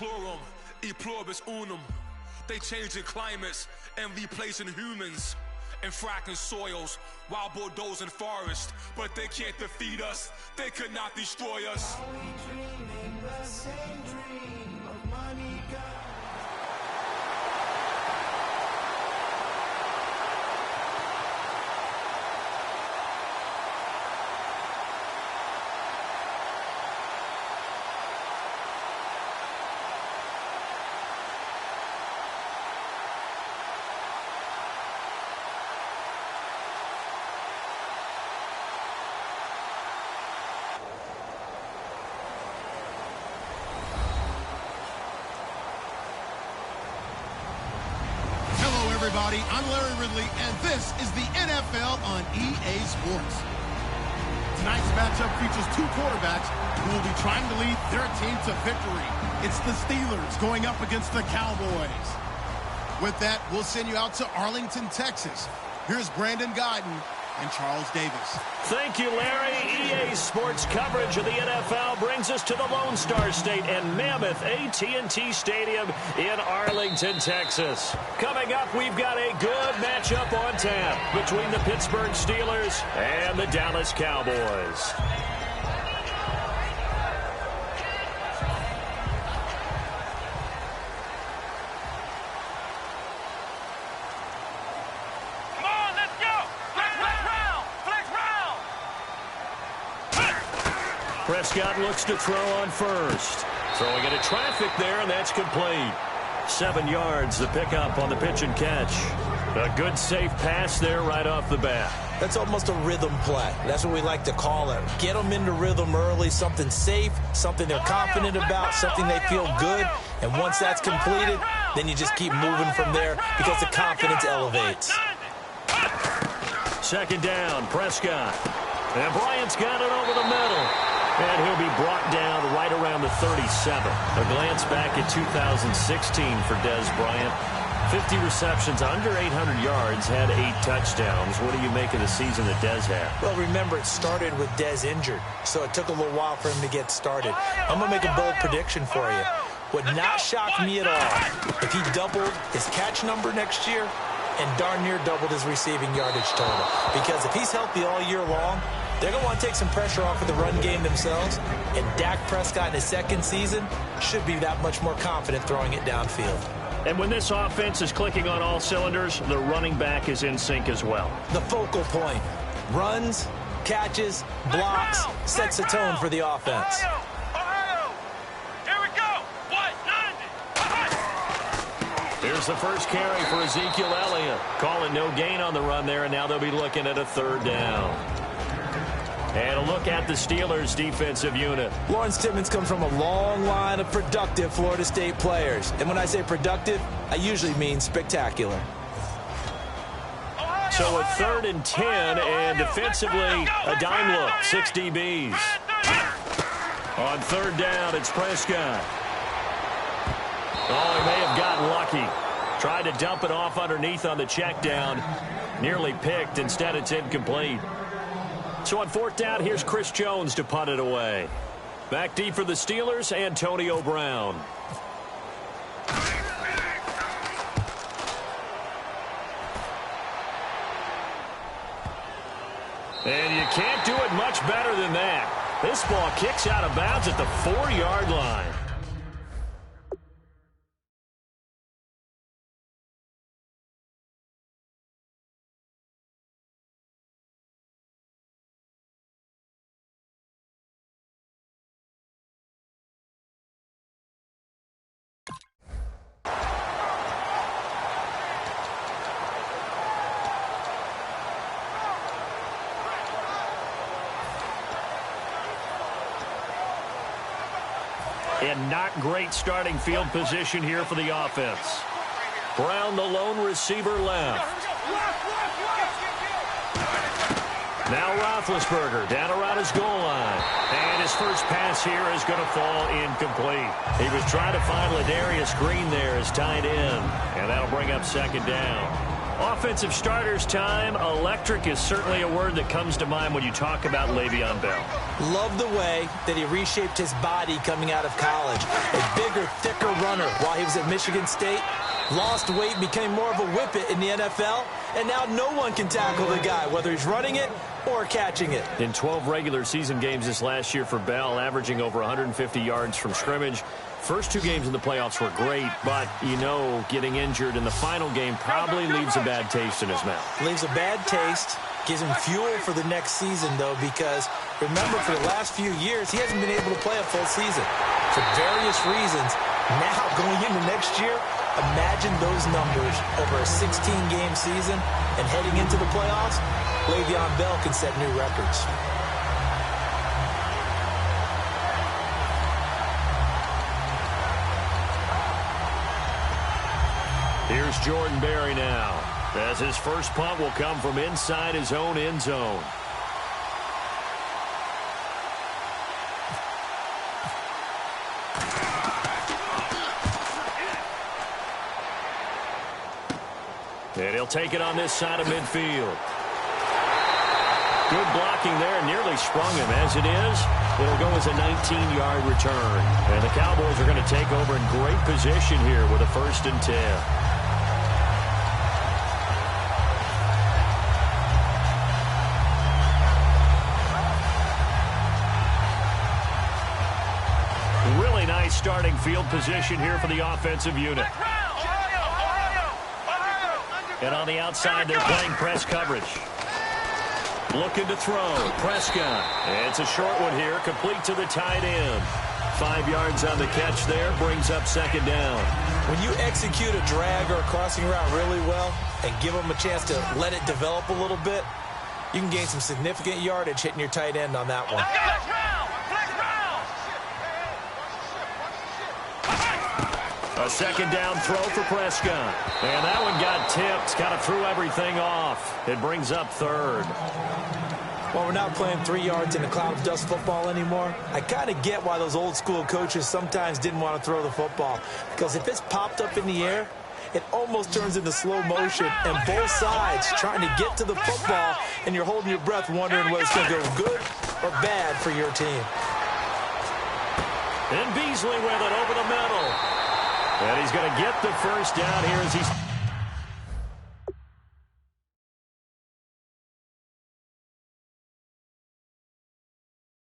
Deplorum, e pluribus unum. They changing climates and replacing humans and fracking soils while bulldozing forests. But they can't defeat us. They could not destroy us. Are we dreaming the same dream of money, God? Everybody, I'm Larry Ridley, and this is the NFL on EA Sports. Tonight's matchup features two quarterbacks who will be trying to lead their team to victory. It's the Steelers going up against the Cowboys. With that, we'll send you out to Arlington, Texas. Here's Brandon Guyton and Charles Davis. Thank you, Larry. EA Sports coverage of the NFL brings us to the Lone Star State and mammoth AT&T Stadium in Arlington, Texas. Coming up, we've got a good matchup on tap between the Pittsburgh Steelers and the Dallas Cowboys. Prescott looks to throw on first. Throwing into traffic there, and that's complete. 7 yards, the pickup on the pitch and catch. A good, safe pass there right off the bat. That's almost a rhythm play. That's what we like to call it. Get them into rhythm early, something safe, something they're confident about, something they feel good. And once that's completed, then you just keep moving from there because the confidence elevates. Second down, Prescott. And Bryant's got it over the middle. And he'll be brought down right around the 37. A glance back at 2016 for Dez Bryant. 50 receptions, under 800 yards, had 8 touchdowns. What do you make of the season that Dez had? Well, remember, it started with Dez injured, so it took a little while for him to get started. I'm going to make a bold prediction for you. Would not shock me at all if he doubled his catch number next year and darn near doubled his receiving yardage total. Because if he's healthy all year long, they're going to want to take some pressure off of the run game themselves, and Dak Prescott in his second season should be that much more confident throwing it downfield. And when this offense is clicking on all cylinders, the running back is in sync as well. The focal point. Runs, catches, blocks, sets the tone for the offense. Here we go. 190. Here's the first carry for Ezekiel Elliott. Calling no gain on the run there, and now they'll be looking at a third down. And a look at the Steelers' defensive unit. Lawrence Timmons comes from a long line of productive Florida State players. And when I say productive, I usually mean spectacular. So a 3rd and 10, and defensively, a dime look, 6 DBs. On third down, it's Prescott. Oh, he may have gotten lucky. Tried to dump it off underneath on the check down. Nearly picked. Instead, it's incomplete. So on 4th down, here's Chris Jones to punt it away. Back deep for the Steelers, Antonio Brown. And you can't do it much better than that. This ball kicks out of bounds at the 4-yard line. And not great starting field position here for the offense. Brown, the lone receiver, left. Now Roethlisberger down around his goal line. And his first pass here is going to fall incomplete. He was trying to find Ladarius Green there as tight end. And that'll bring up second down. Offensive starters time. Electric is certainly a word that comes to mind when you talk about Le'Veon Bell. Love the way that he reshaped his body coming out of college. A bigger, thicker runner while he was at Michigan State. Lost weight, became more of a whippet in the NFL. And now no one can tackle the guy, whether he's running it or catching it. In 12 regular season games this last year for Bell, averaging over 150 yards from scrimmage. First 2 games in the playoffs were great, but, you know, getting injured in the final game probably leaves a bad taste in his mouth. Leaves a bad taste, gives him fuel for the next season, though, because, remember, for the last few years, he hasn't been able to play a full season for various reasons. Now, going into next year, imagine those numbers over a 16-game season and heading into the playoffs. Le'Veon Bell can set new records. Here's Jordan Berry now, as his first punt will come from inside his own end zone. And he'll take it on this side of midfield. Good blocking there, nearly sprung him. As it is, it'll go as a 19-yard return. And the Cowboys are going to take over in great position here with a 1st and 10. Really nice starting field position here for the offensive unit. And on the outside, they're playing press coverage. Looking to throw. Prescott. It's a short one here, complete to the tight end. 5 yards on the catch there, brings up 2nd down. When you execute a drag or a crossing route really well and give them a chance to let it develop a little bit, you can gain some significant yardage hitting your tight end on that one. A 2nd down throw for Prescott. And that one got tipped. Kind of threw everything off. It brings up 3rd. Well, we're not playing 3 yards in a cloud of dust football anymore. I kind of get why those old school coaches sometimes didn't want to throw the football. Because if it's popped up in the air, it almost turns into slow motion. And both sides trying to get to the football, and you're holding your breath wondering whether it's going to go good or bad for your team. And Beasley with it over the middle. And he's going to get the 1st down here as he's